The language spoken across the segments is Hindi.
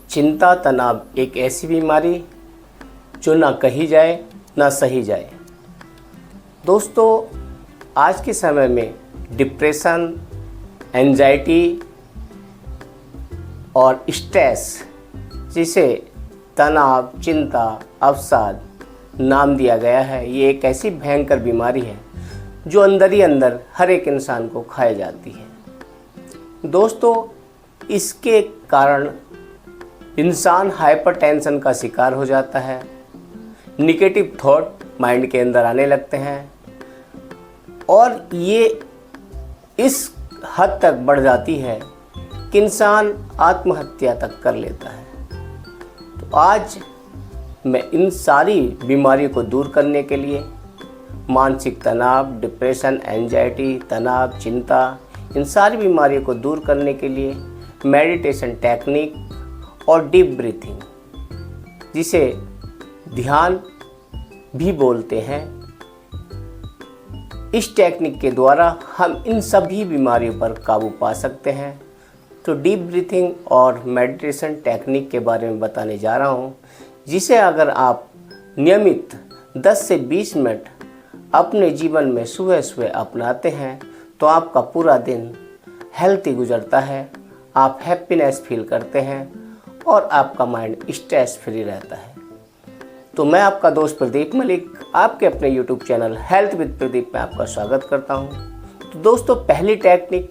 चिंता तनाव एक ऐसी बीमारी जो ना कही जाए ना सही जाए। दोस्तों, आज के समय में डिप्रेशन, एंजाइटी और स्ट्रेस, जिसे तनाव, चिंता, अवसाद नाम दिया गया है, ये एक ऐसी भयंकर बीमारी है जो अंदर ही अंदर हर एक इंसान को खाए जाती है। दोस्तों, इसके कारण इंसान हाइपरटेंशन का शिकार हो जाता है, निगेटिव थॉट माइंड के अंदर आने लगते हैं और ये इस हद तक बढ़ जाती है कि इंसान आत्महत्या तक कर लेता है। तो आज मैं इन सारी बीमारियों को दूर करने के लिए, मानसिक तनाव, डिप्रेशन, एंजाइटी, तनाव, चिंता, इन सारी बीमारियों को दूर करने के लिए मेडिटेशन टेक्निक और डीप ब्रीथिंग, जिसे ध्यान भी बोलते हैं, इस टेक्निक के द्वारा हम इन सभी बीमारियों पर काबू पा सकते हैं। तो डीप ब्रीथिंग और मेडिटेशन टेक्निक के बारे में बताने जा रहा हूँ, जिसे अगर आप नियमित 10 से 20 मिनट अपने जीवन में सुबह सुबह अपनाते हैं तो आपका पूरा दिन हेल्थी गुजरता है, आप हैप्पीनेस फील करते हैं और आपका माइंड स्ट्रेस फ्री रहता है। तो मैं आपका दोस्त प्रदीप मलिक आपके अपने YouTube channel health with Pradeep में आपका स्वागत करता हूं। तो दोस्तों, पहली टेक्निक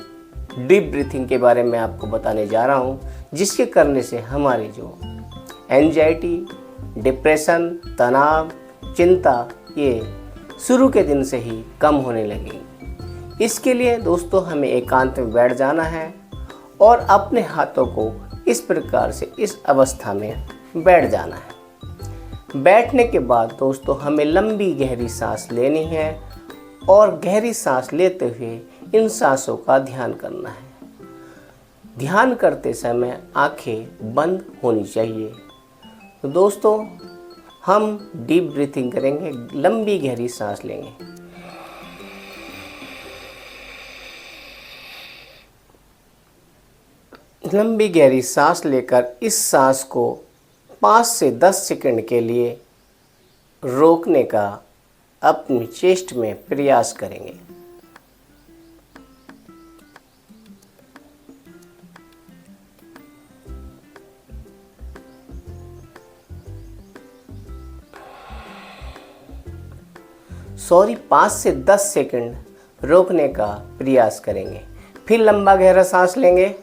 डीप ब्रीथिंग के बारे में आपको बताने जा रहा हूं, जिसके करने से हमारी जो एंजाइटी, डिप्रेशन, तनाव, चिंता, ये शुरू के दिन से ही कम होने लगेगी। इसके लिए दोस्तों हमें एकांत में बैठ जाना है और अपने हाथों को इस प्रकार से इस अवस्था में बैठ जाना है। बैठने के बाद दोस्तों हमें लंबी गहरी सांस लेनी है और गहरी सांस लेते हुए इन सांसों का ध्यान करना है। ध्यान करते समय आंखें बंद होनी चाहिए। तो दोस्तों, हम डीप ब्रीथिंग करेंगे, लंबी गहरी सांस लेंगे। लंबी गहरी सांस लेकर इस सांस को 5 से 10 सेकंड के लिए रोकने का अपनी चेस्ट में प्रयास करेंगे। सॉरी, 5 से 10 सेकंड रोकने का प्रयास करेंगे। फिर लंबा गहरा सांस लेंगे।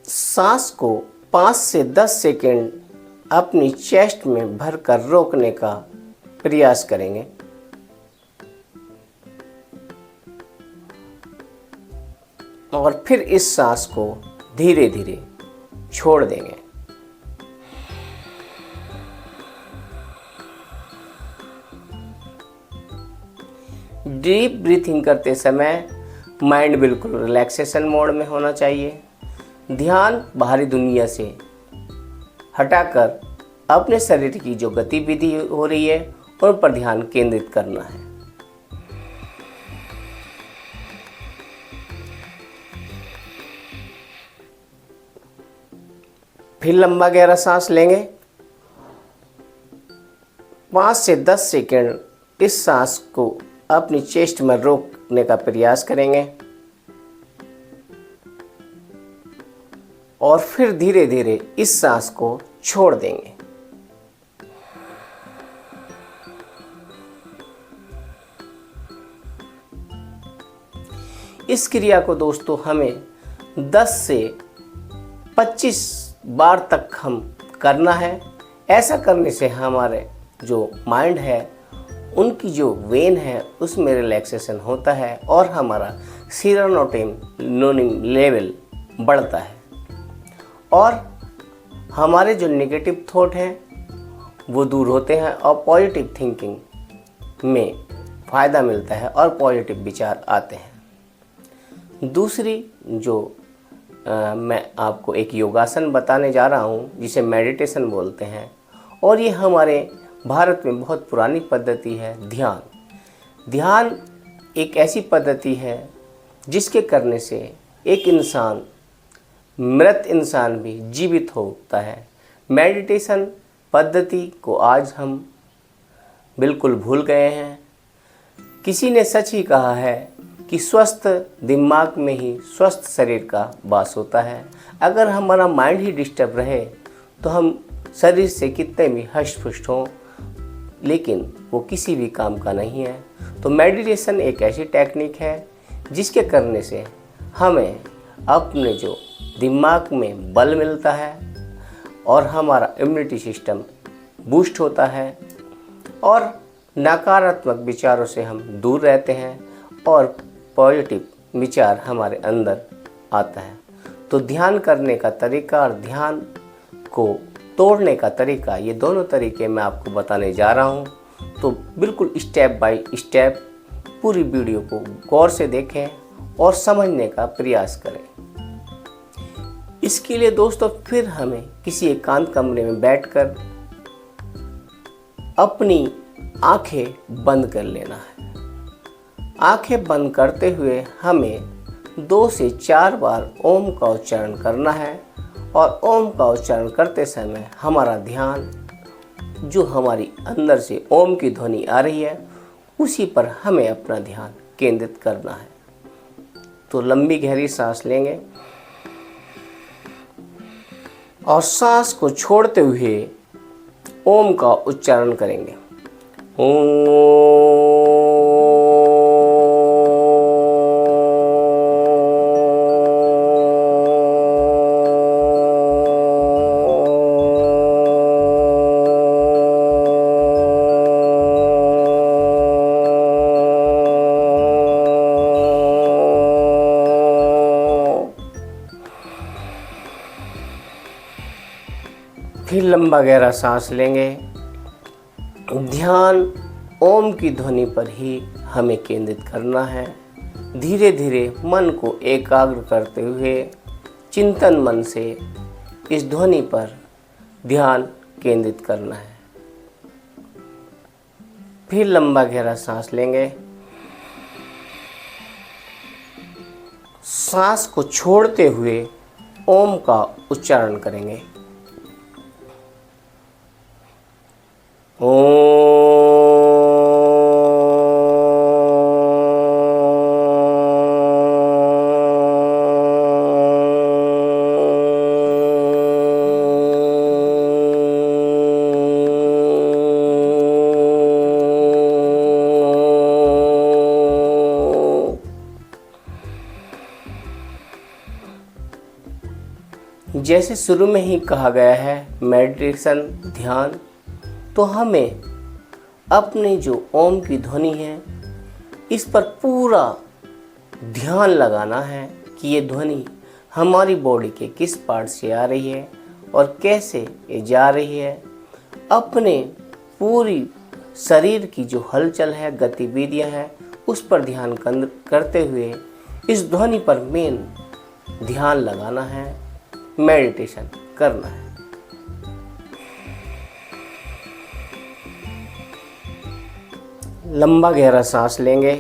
सांस को 5 से 10 सेकंड अपनी चेस्ट में भरकर रोकने का प्रयास करेंगे। और फिर इस सांस को धीरे धीरे छोड़ देंगे। डीप ब्रीथिंग करते समय माइंड बिल्कुल रिलैक्सेशन मोड में होना चाहिए। ध्यान बाहरी दुनिया से हटाकर अपने शरीर की जो गतिविधि हो रही है उन पर ध्यान केंद्रित करना है। फिर लंबा गहरा सांस लेंगे। 5 से 10 सेकंड इस सांस को अपनी चेस्ट में रोकने का प्रयास करेंगे और फिर धीरे धीरे इस सांस को छोड़ देंगे। इस क्रिया को दोस्तों हमें 10 से 25 बार तक हम करना है। ऐसा करने से हमारे जो माइंड है, उनकी जो वेन है, उसमें रिलैक्सेशन होता है और हमारा सीरोटोनिन लेवल बढ़ता है और हमारे जो नेगेटिव थॉट हैं वो दूर होते हैं और पॉजिटिव थिंकिंग में फ़ायदा मिलता है और पॉजिटिव विचार आते हैं। दूसरी जो मैं आपको एक योगासन बताने जा रहा हूँ, जिसे मेडिटेशन बोलते हैं, और ये हमारे भारत में बहुत पुरानी पद्धति है। ध्यान एक ऐसी पद्धति है जिसके करने से एक इंसान, मृत इंसान भी जीवित होता है। मेडिटेशन पद्धति को आज हम बिल्कुल भूल गए हैं। किसी ने सच ही कहा है कि स्वस्थ दिमाग में ही स्वस्थ शरीर का वास होता है। अगर हमारा माइंड ही डिस्टर्ब रहे तो हम शरीर से कितने भी हष्ट पुष्ट हों, लेकिन वो किसी भी काम का नहीं है। तो मेडिटेशन एक ऐसी टेक्निक है जिसके करने से हमें अपने जो दिमाग में बल मिलता है और हमारा इम्यूनिटी सिस्टम बूस्ट होता है और नकारात्मक विचारों से हम दूर रहते हैं और पॉजिटिव विचार हमारे अंदर आता है। तो ध्यान करने का तरीका और ध्यान को तोड़ने का तरीका, ये दोनों तरीके मैं आपको बताने जा रहा हूँ। तो बिल्कुल स्टेप बाय स्टेप पूरी वीडियो को गौर से देखें और समझने का प्रयास करें। इसके लिए दोस्तों फिर हमें किसी एकांत कमरे में बैठकर अपनी आंखें बंद कर लेना है। आंखें बंद करते हुए हमें 2 से 4 बार ओम का उच्चारण करना है और ओम का उच्चारण करते समय हमारा ध्यान जो हमारी अंदर से ओम की ध्वनि आ रही है उसी पर हमें अपना ध्यान केंद्रित करना है। तो लंबी गहरी सांस लेंगे और सांस को छोड़ते हुए ओम का उच्चारण करेंगे। ओम। फिर लंबा गहरा सांस लेंगे। ध्यान ओम की ध्वनि पर ही हमें केंद्रित करना है। धीरे धीरे मन को एकाग्र करते हुए चिंतन मन से इस ध्वनि पर ध्यान केंद्रित करना है। फिर लंबा गहरा सांस लेंगे। सांस को छोड़ते हुए ओम का उच्चारण करेंगे। ओम। जैसे शुरू में ही कहा गया है, मेडिटेशन ध्यान, तो हमें अपने जो ओम की ध्वनि है इस पर पूरा ध्यान लगाना है कि ये ध्वनि हमारी बॉडी के किस पार्ट से आ रही है और कैसे ये जा रही है। अपने पूरी शरीर की जो हलचल है, गतिविधियां हैं, उस पर ध्यान करते हुए इस ध्वनि पर मेन ध्यान लगाना है, मेडिटेशन करना है। लंबा गहरा सांस लेंगे।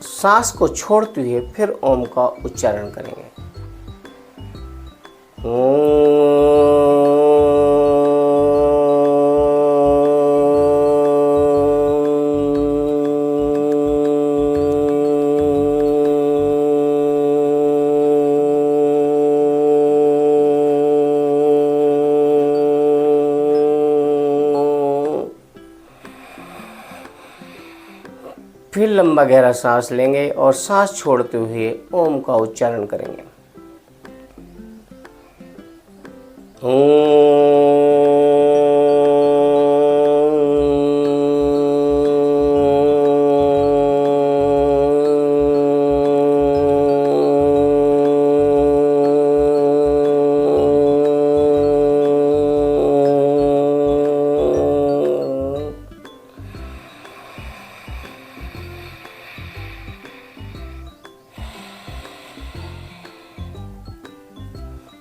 सांस को छोड़ते हुए फिर ओम का उच्चारण करेंगे। फिर लंबा गहरा सांस लेंगे और सांस छोड़ते हुए ओम का उच्चारण करेंगे। ओम।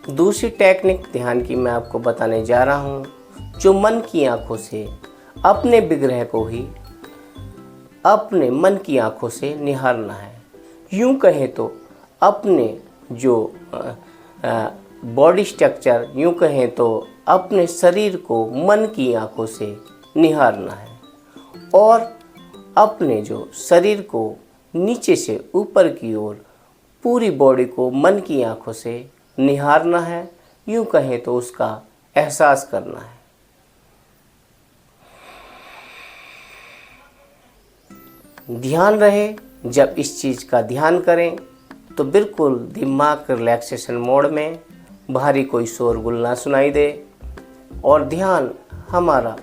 दूसरी टेक्निक ध्यान की मैं आपको बताने जा रहा हूँ, जो मन की आंखों से अपने विग्रह को ही अपने मन की आंखों से निहारना है। यूँ कहें तो अपने जो बॉडी स्ट्रक्चर, यूँ कहें तो अपने शरीर को मन की आँखों से निहारना है और अपने जो शरीर को नीचे से ऊपर की ओर पूरी बॉडी को मन की आँखों से निहारना है, यूँ कहें तो उसका एहसास करना है। ध्यान रहे, जब इस चीज़ का ध्यान करें तो बिल्कुल दिमाग रिलैक्सेशन मोड में, बाहरी कोई शोरगुल ना सुनाई दे और ध्यान हमारा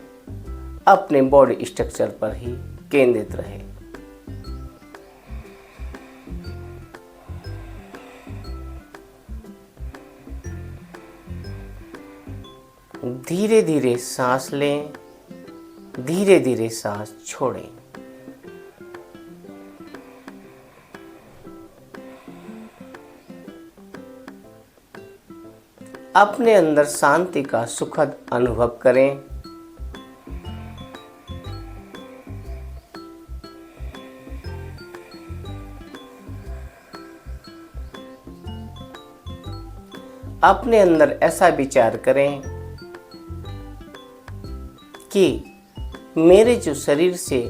अपने बॉडी स्ट्रक्चर पर ही केंद्रित रहे। धीरे धीरे सांस लें, धीरे धीरे सांस छोड़ें। अपने अंदर शांति का सुखद अनुभव करें। अपने अंदर ऐसा विचार करें कि मेरे जो शरीर से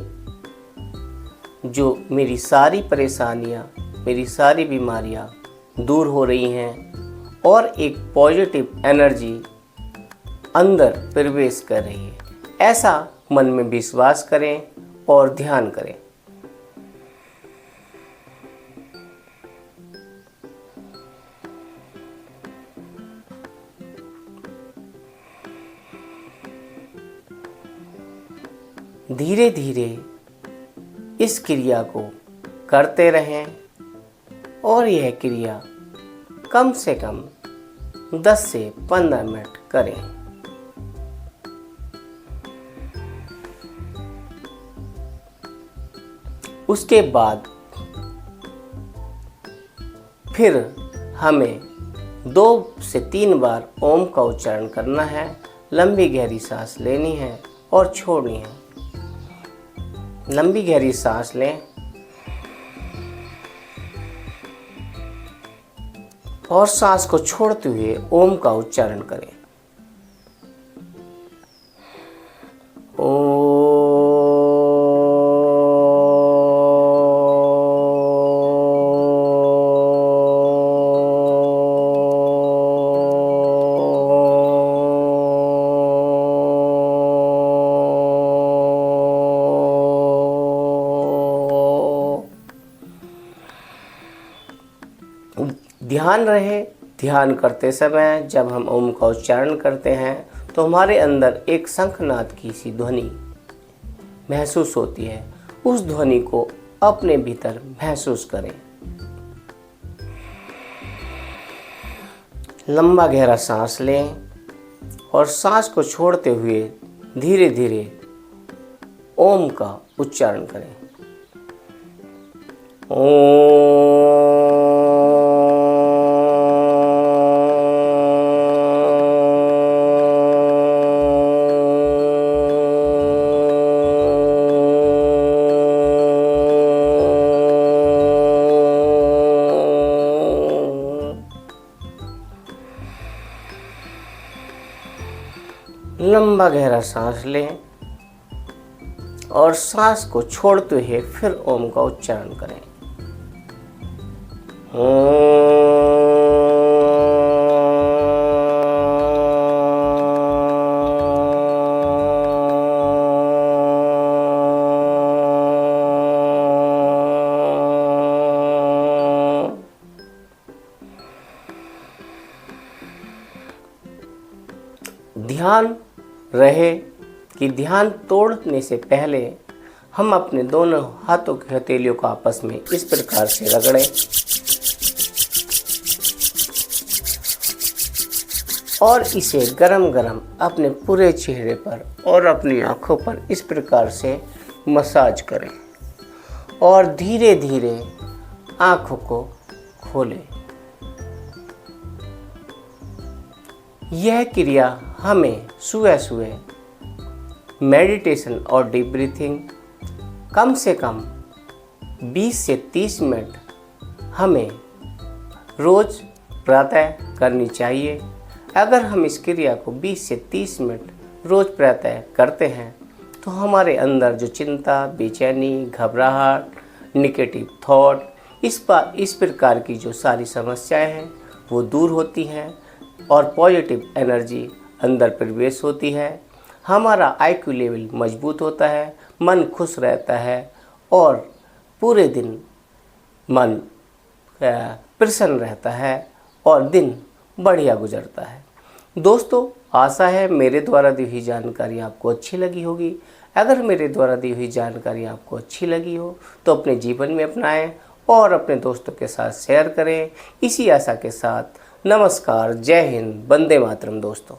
जो मेरी सारी परेशानियां, मेरी सारी बीमारियां दूर हो रही हैं और एक पॉजिटिव एनर्जी अंदर प्रवेश कर रही है, ऐसा मन में विश्वास करें और ध्यान करें। धीरे धीरे इस क्रिया को करते रहें और यह क्रिया कम से कम 10 से 15 मिनट करें। उसके बाद फिर हमें 2 से 3 बार ओम का उच्चारण करना है, लंबी गहरी सांस लेनी है और छोड़नी है। लंबी गहरी सांस लें और सांस को छोड़ते हुए ओम का उच्चारण करें। ओम। ध्यान रहे, ध्यान करते समय जब हम ओम का उच्चारण करते हैं तो हमारे अंदर एक शंखनाद की सी ध्वनि महसूस होती है। उस ध्वनि को अपने भीतर महसूस करें। लंबा गहरा सांस लें और सांस को छोड़ते हुए धीरे धीरे ओम का उच्चारण करें। ओम। लंबा गहरा सांस लें और सांस को छोड़ते हुए फिर ओम का उच्चारण करें। ध्यान रहे कि ध्यान तोड़ने से पहले हम अपने दोनों हाथों की हथेलियों को आपस में इस प्रकार से रगड़ें और इसे गरम गरम अपने पूरे चेहरे पर और अपनी आँखों पर इस प्रकार से मसाज करें और धीरे धीरे आँखों को खोलें। यह क्रिया हमें सुबह सुबह मेडिटेशन और डीप ब्रीथिंग कम से कम 20 से 30 मिनट हमें रोज़ प्रातः करनी चाहिए। अगर हम इस क्रिया को 20 से 30 मिनट रोज़ प्रातः करते हैं तो हमारे अंदर जो चिंता, बेचैनी, घबराहट, निगेटिव थॉट, इस प्रकार की जो सारी समस्याएं हैं वो दूर होती हैं और पॉजिटिव एनर्जी अंदर प्रवेश होती है। हमारा IQ लेवल मजबूत होता है, मन खुश रहता है और पूरे दिन मन प्रसन्न रहता है और दिन बढ़िया गुजरता है। दोस्तों, आशा है मेरे द्वारा दी हुई जानकारी आपको अच्छी लगी होगी। अगर मेरे द्वारा दी हुई जानकारी आपको अच्छी लगी हो तो अपने जीवन में अपनाएं और अपने दोस्तों के साथ शेयर करें। इसी आशा के साथ नमस्कार, जय हिंद, वंदे मातरम दोस्तों।